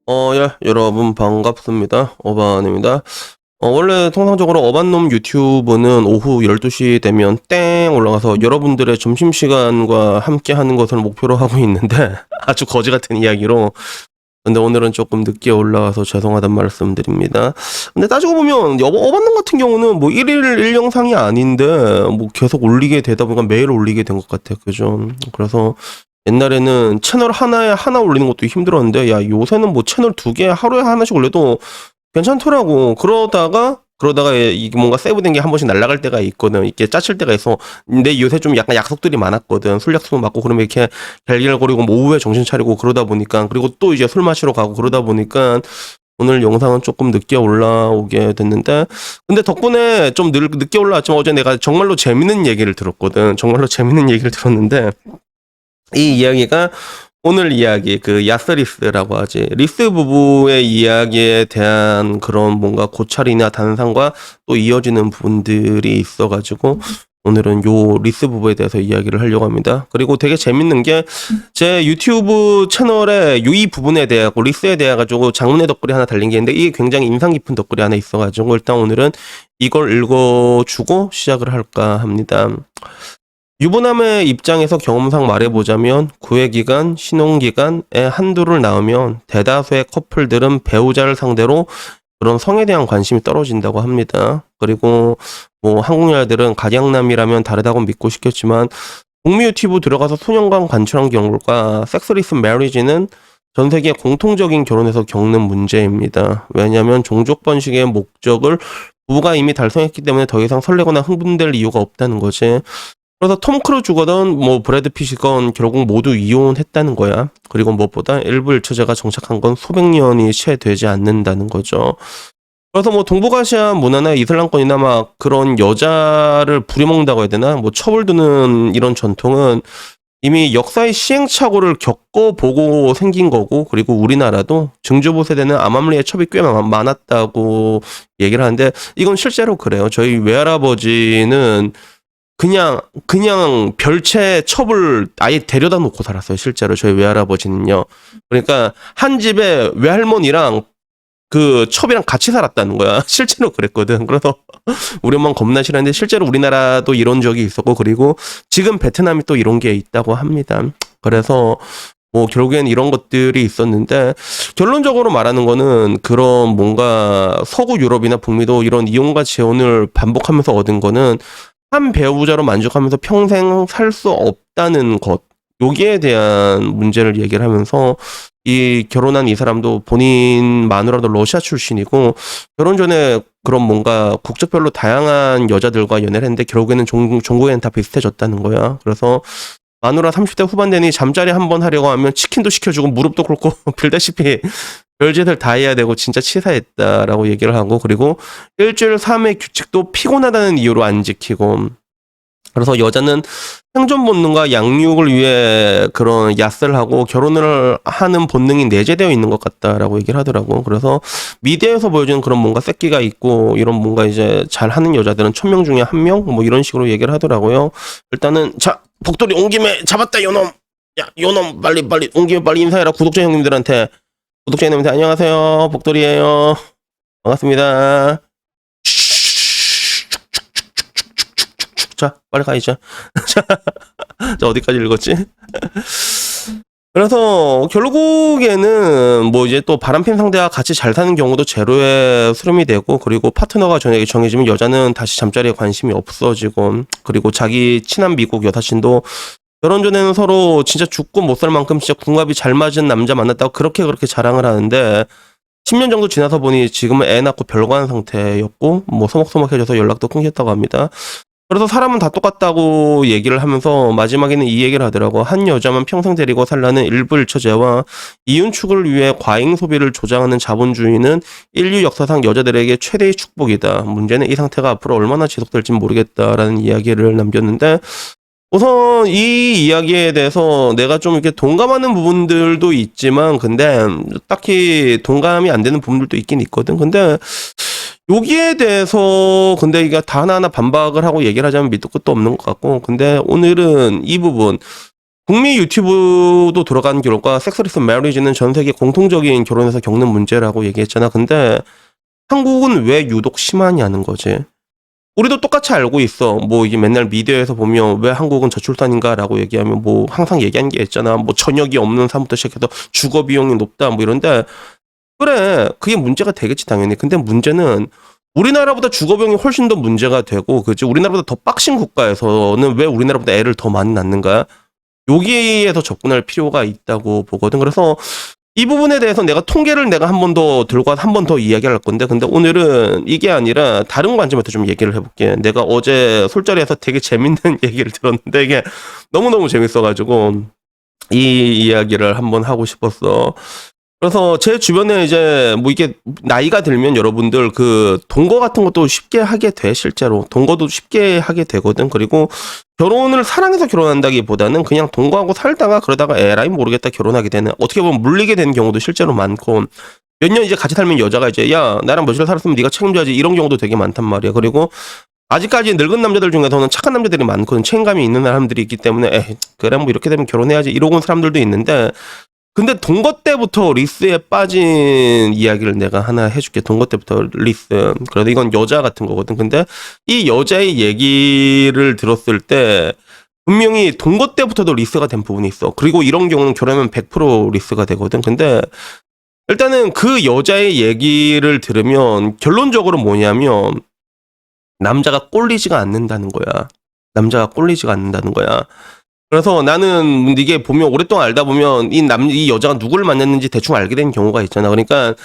예, 여러분 반갑습니다. 어반입니다. 원래 통상적으로 어반놈 유튜브는 오후 12시 되면 땡 올라가서 여러분들의 점심시간과 함께 하는 것을 목표로 하고 있는데 아주 거지 같은 이야기로 근데 오늘은 조금 늦게 올라와서 죄송하단 말씀드립니다. 근데 따지고 보면 어반놈 같은 경우는 뭐 1일 1영상이 아닌데 뭐 계속 올리게 되다 보니까 매일 올리게 된 것 같아요. 그죠? 그래서 옛날에는 채널 하나에 하나 올리는 것도 힘들었는데 야 요새는 뭐 채널 2개 하루에 하나씩 올려도 괜찮더라고. 그러다가 이게 뭔가 세이브된 게 한 번씩 날아갈 때가 있거든. 이렇게 짜칠 때가 있어. 근데 요새 좀 약간 약속들이 많았거든. 술 약속 맞고 그러면 이렇게 갈길거리고 뭐 오후에 정신 차리고 그러다 보니까 그리고 또 이제 술 마시러 가고 그러다 보니까 오늘 영상은 조금 늦게 올라오게 됐는데 근데 덕분에 좀 늦게 올라왔지만 어제 내가 정말로 재밌는 얘기를 들었거든. 정말로 재밌는 얘기를 들었는데 이 이야기가 오늘 이야기 그 야스리스라고 하지 리스 부부의 이야기에 대한 그런 뭔가 고찰이나 단상과 또 이어지는 부분들이 있어가지고 오늘은 요 리스 부부에 대해서 이야기를 하려고 합니다. 그리고 되게 재밌는 게 제 유튜브 채널에 이 부분에 대해 리스에 대해 가지고 장문의 덧글이 하나 달린 게 있는데 이게 굉장히 인상 깊은 덧글이 하나 있어가지고 일단 오늘은 이걸 읽어주고 시작을 할까 합니다. 유부남의 입장에서 경험상 말해보자면 구애기간, 신혼기간에 한두를 낳으면 대다수의 커플들은 배우자를 상대로 그런 성에 대한 관심이 떨어진다고 합니다. 그리고 뭐 한국 여자들은 각양남이라면 다르다고 믿고 싶겠지만 북미 유튜브 들어가서 수년간 관찰한 경우가 섹스리스 메리지는 전 세계 공통적인 결혼에서 겪는 문제입니다. 왜냐하면 종족 번식의 목적을 부부가 이미 달성했기 때문에 더 이상 설레거나 흥분될 이유가 없다는 거지. 그래서 톰 크루즈거든 뭐 브래드 피시건 결국 모두 이혼했다는 거야. 그리고 무엇보다 일부 일처제가 정착한 건 수백 년이 채 되지 않는다는 거죠. 그래서 뭐 동북아시아 문화나 이슬람권이나 막 그런 여자를 부려먹는다고 해야 되나 뭐 처벌두는 이런 전통은 이미 역사의 시행착오를 겪어보고 생긴 거고 그리고 우리나라도 증조부 세대는 암암리의 첩이 꽤 많았다고 얘기를 하는데 이건 실제로 그래요. 저희 외할아버지는 그냥 별채 첩을 아예 데려다 놓고 살았어요. 실제로 저희 외할아버지는요. 그러니까 한 집에 외할머니랑 그 첩이랑 같이 살았다는 거야. 실제로 그랬거든. 그래서 우리 엄마는 겁나 싫어했는데 실제로 우리나라도 이런 적이 있었고 그리고 지금 베트남이 또 이런 게 있다고 합니다. 그래서 뭐 결국엔 이런 것들이 있었는데 결론적으로 말하는 거는 그런 뭔가 서구 유럽이나 북미도 이런 이혼과 재혼을 반복하면서 얻은 거는 한 배우자로 만족하면서 평생 살 수 없다는 것 여기에 대한 문제를 얘기를 하면서 이 결혼한 이 사람도 본인 마누라도 러시아 출신이고 결혼 전에 그런 뭔가 국적별로 다양한 여자들과 연애를 했는데 결국에는 종국에는 다 비슷해졌다는 거야. 그래서 마누라 30대 후반 되니 잠자리 한번 하려고 하면 치킨도 시켜주고 무릎도 꿇고 빌다시피 별짓을 다 해야 되고 진짜 치사했다라고 얘기를 하고 그리고 일주일 3회 규칙도 피곤하다는 이유로 안 지키고 그래서 여자는 생존 본능과 양육을 위해 그런 야스를 하고 결혼을 하는 본능이 내재되어 있는 것 같다라고 얘기를 하더라고. 그래서 미디어에서 보여주는 그런 뭔가 새끼가 있고 이런 뭔가 이제 잘하는 여자들은 1000명 중에 1명 뭐 이런 식으로 얘기를 하더라고요. 일단은 자 복돌이 온 김에 잡았다 요놈. 야 요놈 빨리 온 김에 빨리 인사해라 구독자 형님들한테. 구독자 형님들 안녕하세요. 복돌이에요. 반갑습니다. 자, 빨리 가야죠. 자, 어디까지 읽었지? 그래서 결국에는 뭐 이제 또 바람핀 상대와 같이 잘 사는 경우도 제로에 수렴이 되고 그리고 파트너가 저녁에 정해지면 여자는 다시 잠자리에 관심이 없어지고 그리고 자기 친한 미국 여사친도 결혼 전에는 서로 진짜 죽고 못 살 만큼 진짜 궁합이 잘 맞은 남자 만났다고 그렇게 자랑을 하는데 10년 정도 지나서 보니 지금은 애 낳고 별거한 상태였고 뭐 서먹서먹해져서 연락도 끊겼다고 합니다. 그래서 사람은 다 똑같다고 얘기를 하면서 마지막에는 이 얘기를 하더라고. 한 여자만 평생 데리고 살라는 일부 일처제와 이윤축을 위해 과잉 소비를 조장하는 자본주의는 인류 역사상 여자들에게 최대의 축복이다. 문제는 이 상태가 앞으로 얼마나 지속될지 모르겠다라는 이야기를 남겼는데 우선 이 이야기에 대해서 내가 좀 이렇게 동감하는 부분들도 있지만 근데 딱히 동감이 안 되는 부분들도 있긴 있거든. 근데 여기에 대해서 근데 이게 다 하나하나 반박을 하고 얘기를 하자면 밑도 끝도 없는 것 같고 근데 오늘은 이 부분 북미 유튜브도 들어간 결과 섹스리스 매리지는 전 세계 공통적인 결혼에서 겪는 문제라고 얘기했잖아. 근데 한국은 왜 유독 심하냐는 거지. 우리도 똑같이 알고 있어. 뭐 이게 맨날 미디어에서 보면 왜 한국은 저출산인가라고 얘기하면 뭐 항상 얘기한 게 있잖아. 뭐 저녁이 없는 사람부터 시작해서 주거 비용이 높다 뭐 이런데 그래 그게 문제가 되겠지 당연히. 근데 문제는 우리나라보다 주거 비용이 훨씬 더 문제가 되고 그지 우리나라보다 더 빡신 국가에서는 왜 우리나라보다 애를 더 많이 낳는가? 여기에서 접근할 필요가 있다고 보거든. 그래서 이 부분에 대해서 내가 통계를 내가 한 번 더 들고 와서 한 번 더 이야기할 건데 근데 오늘은 이게 아니라 다른 관점에서 좀 얘기를 해볼게. 내가 어제 술자리에서 되게 재밌는 얘기를 들었는데 이게 너무너무 재밌어가지고 이 이야기를 한번 하고 싶었어. 그래서 제 주변에 이제 뭐 이게 나이가 들면 여러분들 그 동거 같은 것도 쉽게 하게 돼 실제로 동거도 쉽게 하게 되거든. 그리고 결혼을 사랑해서 결혼한다기보다는 그냥 동거하고 살다가 그러다가 에라이 모르겠다 결혼하게 되는 어떻게 보면 물리게 되는 경우도 실제로 많고 몇 년 이제 같이 살면 여자가 이제 야 나랑 며칠 살았으면 네가 책임져야지 이런 경우도 되게 많단 말이야. 그리고 아직까지 늙은 남자들 중에서는 착한 남자들이 많거든. 책임감이 있는 사람들이 있기 때문에 에이 그래 뭐 이렇게 되면 결혼해야지 이러고 온 사람들도 있는데 근데 동거 때부터 리스에 빠진 이야기를 내가 하나 해줄게. 동거 때부터 리스. 그래도 이건 여자 같은 거거든. 근데 이 여자의 얘기를 들었을 때 분명히 동거 때부터도 리스가 된 부분이 있어. 그리고 이런 경우는 결혼하면 100% 리스가 되거든. 근데 일단은 그 여자의 얘기를 들으면 결론적으로 뭐냐면 남자가 꼴리지가 않는다는 거야. 남자가 꼴리지가 않는다는 거야. 그래서 나는 이게 보면 오랫동안 알다 보면 이 여자가 누구를 만났는지 대충 알게 된 경우가 있잖아. 그러니까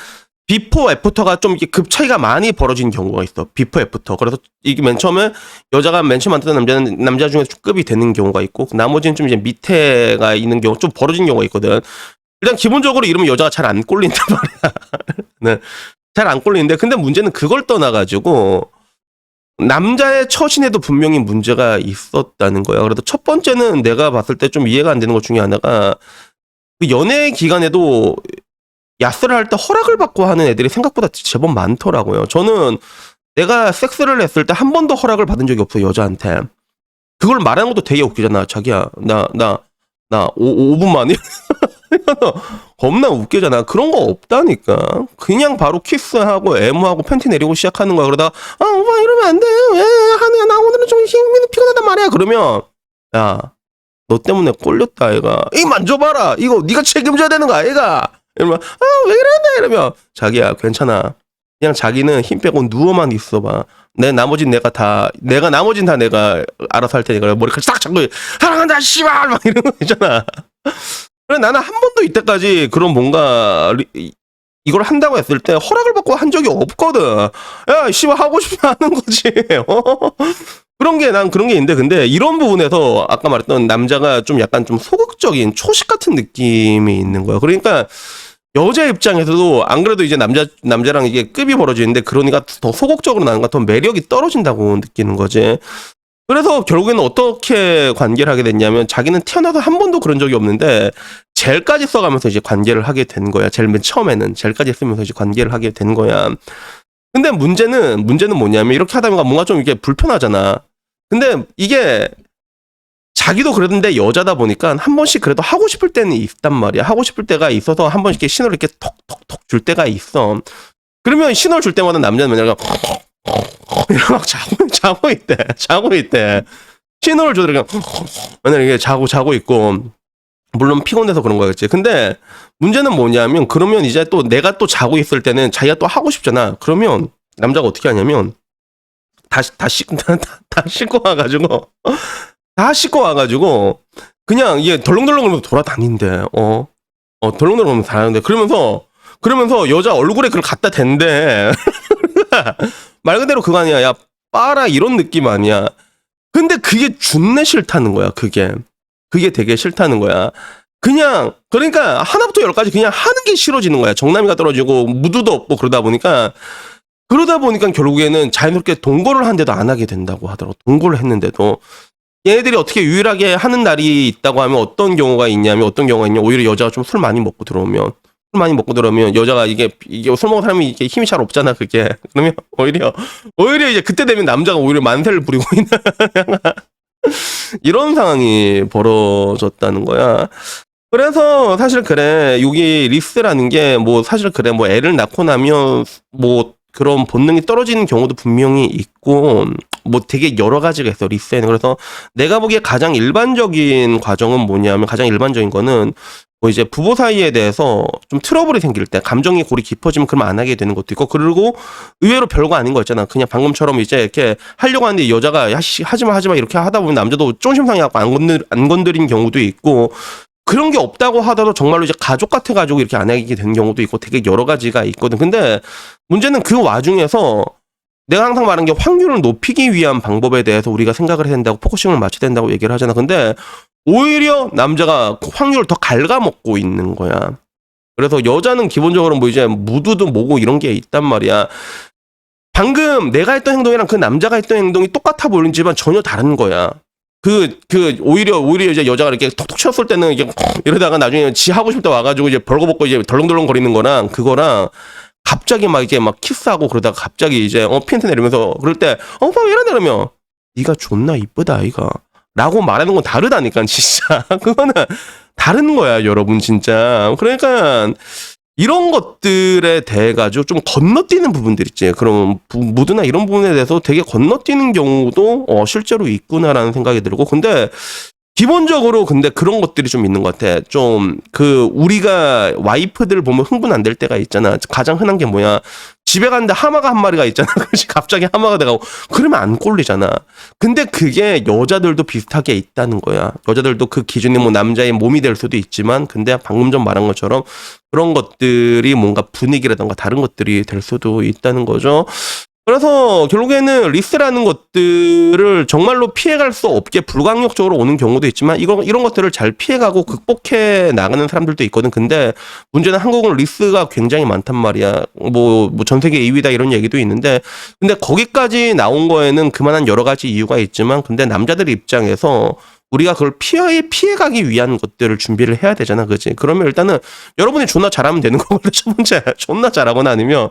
비포 애프터가 좀 이게 급 차이가 많이 벌어진 경우가 있어. 비포 애프터. 그래서 이게 맨 처음에 여자가 맨 처음 만났던 남자는 남자 중에 급이 되는 경우가 있고 나머지는 좀 이제 밑에가 있는 경우 좀 벌어진 경우가 있거든. 일단 기본적으로 이러면 여자가 잘 안 꼴린단 말이야. 네. 잘 안 꼴리는데 근데 문제는 그걸 떠나가지고 남자의 처신에도 분명히 문제가 있었다는 거야. 그래도 첫 번째는 내가 봤을 때 좀 이해가 안 되는 것 중에 하나가 그 연애 기간에도 야스를 할 때 허락을 받고 하는 애들이 생각보다 제법 많더라고요. 저는 내가 섹스를 했을 때 한 번도 허락을 받은 적이 없어요, 여자한테. 그걸 말하는 것도 되게 웃기잖아. 자기야, 나 5분 만에? 겁나 웃기잖아. 그런 거 없다니까. 그냥 바로 키스하고 애무하고 팬티 내리고 시작하는 거야. 그러다가 오빠 이러면 안 돼. 왜 하느야 나 오늘은 좀 힘이 피곤하단 말이야. 그러면 야 너 때문에 꼴렸다 얘가. 이 만져봐라. 이거 네가 책임져야 되는 거야 얘가. 이러면 왜 이러는데 이러면 자기야 괜찮아. 그냥 자기는 힘 빼고 누워만 있어봐. 나머진 다 내가 알아서 할 테니까 머리카락 싹 잡고 사랑한다 씨발 막 이런 거 있잖아. 그래 나는 한 번도 이때까지 그런 뭔가 이걸 한다고 했을 때 허락을 받고 한 적이 없거든. 야 씨발 하고 싶으면 하는 거지. 난 그런 게 있는데 근데 이런 부분에서 아까 말했던 남자가 좀 약간 좀 소극적인 초식 같은 느낌이 있는 거야. 그러니까 여자 입장에서도 안 그래도 이제 남자랑 이게 급이 벌어지는데 그러니까 더 소극적으로 나는가 더 매력이 떨어진다고 느끼는 거지. 그래서 결국에는 어떻게 관계를 하게 됐냐면 자기는 태어나서 한 번도 그런 적이 없는데 젤까지 써가면서 이제 관계를 하게 된 거야. 제일 맨 처음에는 젤까지 쓰면서 이제 관계를 하게 된 거야. 근데 문제는 뭐냐면 이렇게 하다 보니까 뭔가 좀 이게 불편하잖아. 근데 이게 자기도 그러는데 여자다 보니까 한 번씩 그래도 하고 싶을 때는 있단 말이야. 하고 싶을 때가 있어서 한 번씩 이렇게 신호를 이렇게 톡톡톡 줄 때가 있어. 그러면 신호를 줄 때마다 남자는 맨날 막 자고 있대. 신호를 줘도 맨날 이게 자고 있고 물론 피곤해서 그런 거겠지. 근데 문제는 뭐냐면 그러면 이제 또 내가 또 자고 있을 때는 자기가 또 하고 싶잖아. 그러면 남자가 어떻게 하냐면 다 씻고 와가지고 그냥 이게 덜렁덜렁 돌아다닌대. 덜렁덜렁 다니는데 그러면서 여자 얼굴에 그걸 갖다 댄대. 말 그대로 그거 아니야. 야 빠라 이런 느낌 아니야. 근데 그게 준내 싫다는 거야. 그게 되게 싫다는 거야. 그냥 그러니까 하나부터 열까지 그냥 하는 게 싫어지는 거야. 정남이가 떨어지고 무드도 없고 그러다 보니까 결국에는 자연스럽게 동거를 한데도 안 하게 된다고 하더라고. 동거를 했는데도 얘네들이 어떻게 유일하게 하는 날이 있다고 하면 어떤 경우가 있냐 오히려 여자가 좀 술 많이 먹고 들어오면 여자가 이게 술 먹은 사람이 이게 힘이 잘 없잖아. 그게 그러면 오히려 이제 그때 되면 남자가 오히려 만세를 부리고 있는 이런 상황이 벌어졌다는 거야. 그래서 사실 그래 여기 리스라는 게 뭐 사실 그래 뭐 애를 낳고 나면 뭐 그런 본능이 떨어지는 경우도 분명히 있고 뭐 되게 여러 가지가 있어 리스에는. 그래서 내가 보기에 가장 일반적인 과정은 뭐냐면 가장 일반적인 거는 뭐 이제 부부 사이에 대해서 좀 트러블이 생길 때 감정이 골이 깊어지면 그럼 안 하게 되는 것도 있고, 그리고 의외로 별거 아닌 거 있잖아. 그냥 방금처럼 이제 이렇게 하려고 하는데 여자가 야 씨, 하지마 이렇게 하다 보면 남자도 쫀심 상해갖고 안 건드린 경우도 있고, 그런 게 없다고 하더라도 정말로 이제 가족 같아가지고 이렇게 안 하게 되는 경우도 있고 되게 여러 가지가 있거든. 근데 문제는 그 와중에서 내가 항상 말하는 게 확률을 높이기 위한 방법에 대해서 우리가 생각을 해야 된다고, 포커싱을 맞춰야 된다고 얘기를 하잖아. 근데 오히려 남자가 확률을 더 갉아먹고 있는 거야. 그래서 여자는 기본적으로 뭐 이제 무드도 뭐고 이런 게 있단 말이야. 방금 내가 했던 행동이랑 그 남자가 했던 행동이 똑같아 보이지만 전혀 다른 거야. 오히려 이제 여자가 이렇게 톡톡 치웠을 때는 이게 이러다가 나중에 지 하고 싶다 와가지고 이제 벌거벗고 이제 덜렁덜렁 거리는 거랑 그거랑 갑자기 막 이제 막 키스하고 그러다가 갑자기 이제 팬트 내리면서 그럴 때 오빠 왜 이러냐 그러면 네가 존나 이쁘다 아이가 라고 말하는 건 다르다니까 진짜. 그거는 다른 거야 여러분 진짜. 그러니까 이런 것들에 대해 가지고 좀 건너뛰는 부분들 있지. 그럼 무드나 이런 부분에 대해서 되게 건너뛰는 경우도 실제로 있구나라는 생각이 들고, 근데 기본적으로 근데 그런 것들이 좀 있는 것 같아. 좀 우리가 와이프들 보면 흥분 안 될 때가 있잖아. 가장 흔한 게 뭐야? 집에 갔는데 하마가 한 마리가 있잖아. 그렇지? 갑자기 하마가 돼가고 그러면 안 꼴리잖아. 근데 그게 여자들도 비슷하게 있다는 거야. 여자들도 그 기준이 뭐 남자의 몸이 될 수도 있지만, 근데 방금 전 말한 것처럼 그런 것들이 뭔가 분위기라던가 다른 것들이 될 수도 있다는 거죠. 그래서 결국에는 리스라는 것들을 정말로 피해갈 수 없게 불가항력적으로 오는 경우도 있지만 이런 것들을 잘 피해가고 극복해 나가는 사람들도 있거든. 근데 문제는 한국은 리스가 굉장히 많단 말이야. 뭐 전 세계 2위다 이런 얘기도 있는데, 근데 거기까지 나온 거에는 그만한 여러 가지 이유가 있지만, 근데 남자들 입장에서 우리가 그걸 피해가기 위한 것들을 준비를 해야 되잖아. 그치? 그러면 일단은 여러분이 존나 잘하면 되는 거거든. 첫 번째 존나 잘하거나 아니면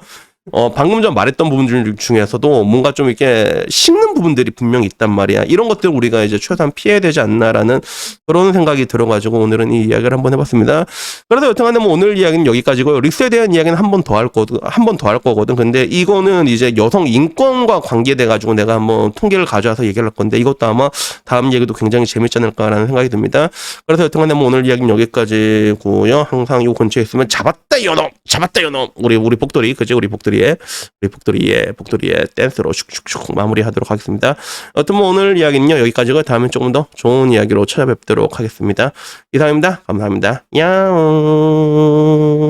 방금 전 말했던 부분들 중에서도 뭔가 좀 이렇게 식는 부분들이 분명히 있단 말이야. 이런 것들 우리가 이제 최소한 피해야 되지 않나라는 그런 생각이 들어가지고 오늘은 이 이야기를 한번 해봤습니다. 그래서 여튼간에 뭐 오늘 이야기는 여기까지고요. 리스에 대한 이야기는 한 번 더 할 거거든. 근데 이거는 이제 여성 인권과 관계돼가지고 내가 한번 통계를 가져와서 얘기를 할 건데, 이것도 아마 다음 얘기도 굉장히 재밌지 않을까라는 생각이 듭니다. 그래서 여튼간에 뭐 오늘 이야기는 여기까지고요. 항상 이 근처에 있으면 잡았다 요놈 우리 복돌이, 그지? 우리 복돌이의 댄스로 슉슉슉 마무리하도록 하겠습니다. 여튼 뭐 오늘 이야기는요 여기까지고, 다음에 조금 더 좋은 이야기로 찾아뵙도록 하겠습니다. 이상입니다. 감사합니다. 야옹.